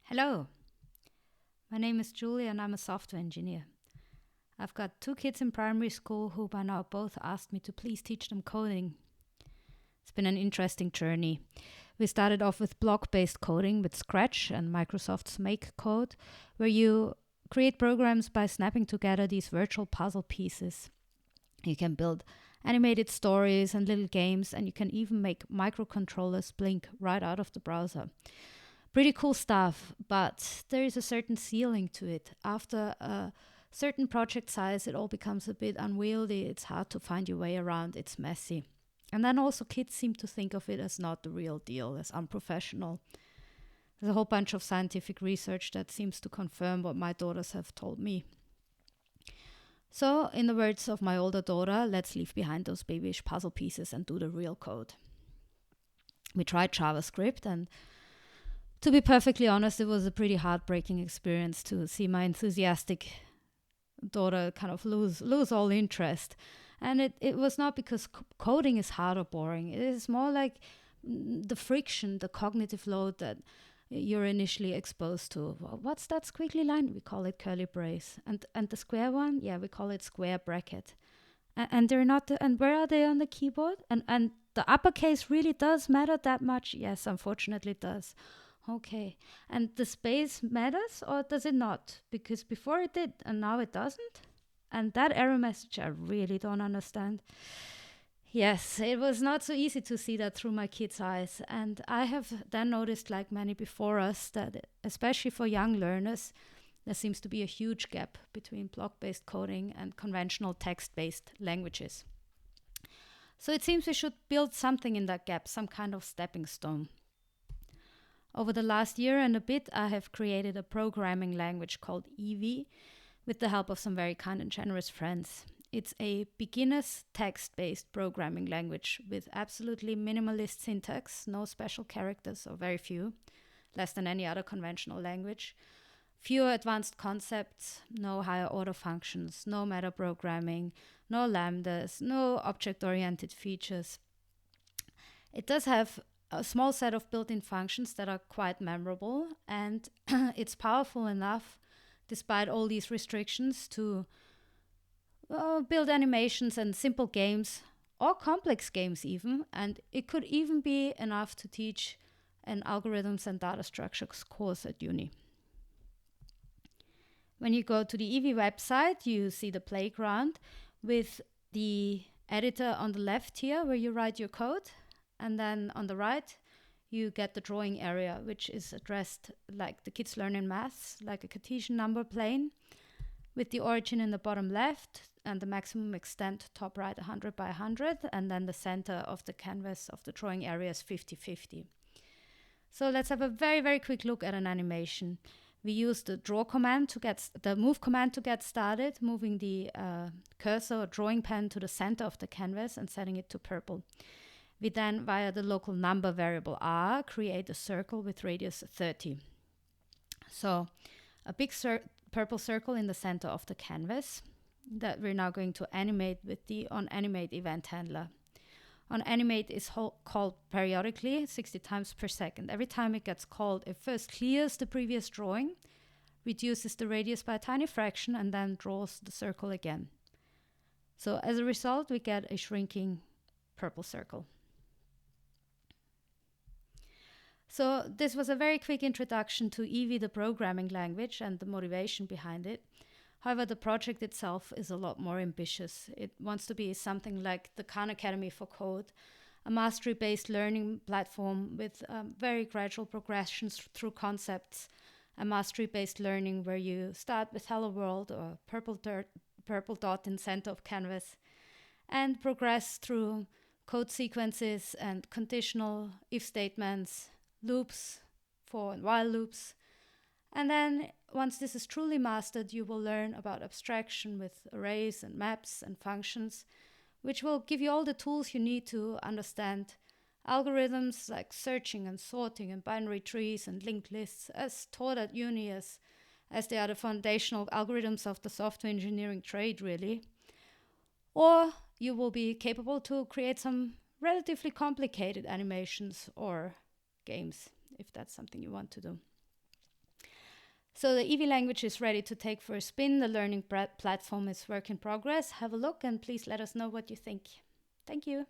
Hello, my name is Julie and I'm a software engineer. I've got two kids in primary school who by now both asked me to please teach them coding. It's been an interesting journey. We started off with block-based coding with Scratch and Microsoft's Make code, where you create programs by snapping together these virtual puzzle pieces. You can build animated stories and little games, and you can even make microcontrollers blink right out of the browser. Pretty cool stuff, but there is a certain ceiling to it. After a certain project size, it all becomes a bit unwieldy. It's hard to find your way around. It's messy. And then also kids seem to think of it as not the real deal, as unprofessional. There's a whole bunch of scientific research that seems to confirm what my daughters have told me. So, in the words of my older daughter, let's leave behind those babyish puzzle pieces and do the real code. We tried JavaScript, and to be perfectly honest, it was a pretty heartbreaking experience to see my enthusiastic daughter kind of lose all interest. And it was not because coding is hard or boring. It is more like the friction, the cognitive load that you're initially exposed to. What's that squiggly line? We call it curly brace. And the square one? Yeah, we call it square bracket. And they're not, and where are they on the keyboard? And the uppercase really does matter that much? Yes, unfortunately it does. Okay. And the space matters or does it not? Because before it did and now it doesn't? And that error message I really don't understand. Yes, it was not so easy to see that through my kids' eyes. And I have then noticed, like many before us, that especially for young learners, there seems to be a huge gap between block-based coding and conventional text-based languages. So it seems we should build something in that gap, some kind of stepping stone. Over the last year and a bit, I have created a programming language called Evy with the help of some very kind and generous friends. It's a beginner's text-based programming language with absolutely minimalist syntax, no special characters or very few, less than any other conventional language. Fewer advanced concepts, no higher order functions, no meta programming, no lambdas, no object-oriented features. It does have a small set of built-in functions that are quite memorable, and it's powerful enough, despite all these restrictions, to build animations and simple games, or complex games even, and it could even be enough to teach an algorithms and data structures course at uni. When you go to the Evy website, you see the playground with the editor on the left here where you write your code. And then on the right, you get the drawing area, which is addressed like the kids learn in maths, like a Cartesian number plane, with the origin in the bottom left and the maximum extent top right 100 by 100, and then the center of the canvas of the drawing area is 50-50. So let's have a very, very quick look at an animation. We use the draw command to get the move command to get started, moving the cursor or drawing pen to the center of the canvas and setting it to purple. We then, via the local number variable r, create a circle with radius 30. So a big purple circle in the center of the canvas that we're now going to animate with the onAnimate event handler. OnAnimate is called periodically 60 times per second. Every time it gets called, it first clears the previous drawing, reduces the radius by a tiny fraction, and then draws the circle again. So as a result, we get a shrinking purple circle. So this was a very quick introduction to Evy, the programming language, and the motivation behind it. However, the project itself is a lot more ambitious. It wants to be something like the Khan Academy for Code, a mastery-based learning platform with very gradual progressions through concepts, a mastery-based learning where you start with Hello World or purple dot in center of canvas and progress through code sequences and conditional if statements, loops, for and while loops. And then once this is truly mastered, you will learn about abstraction with arrays and maps and functions, which will give you all the tools you need to understand algorithms like searching and sorting and binary trees and linked lists as taught at uni as they are the foundational algorithms of the software engineering trade, really. Or you will be capable to create some relatively complicated animations or games, if that's something you want to do. So the Evy language is ready to take for a spin. The learning platform is work in progress. Have a look and please let us know what you think. Thank you.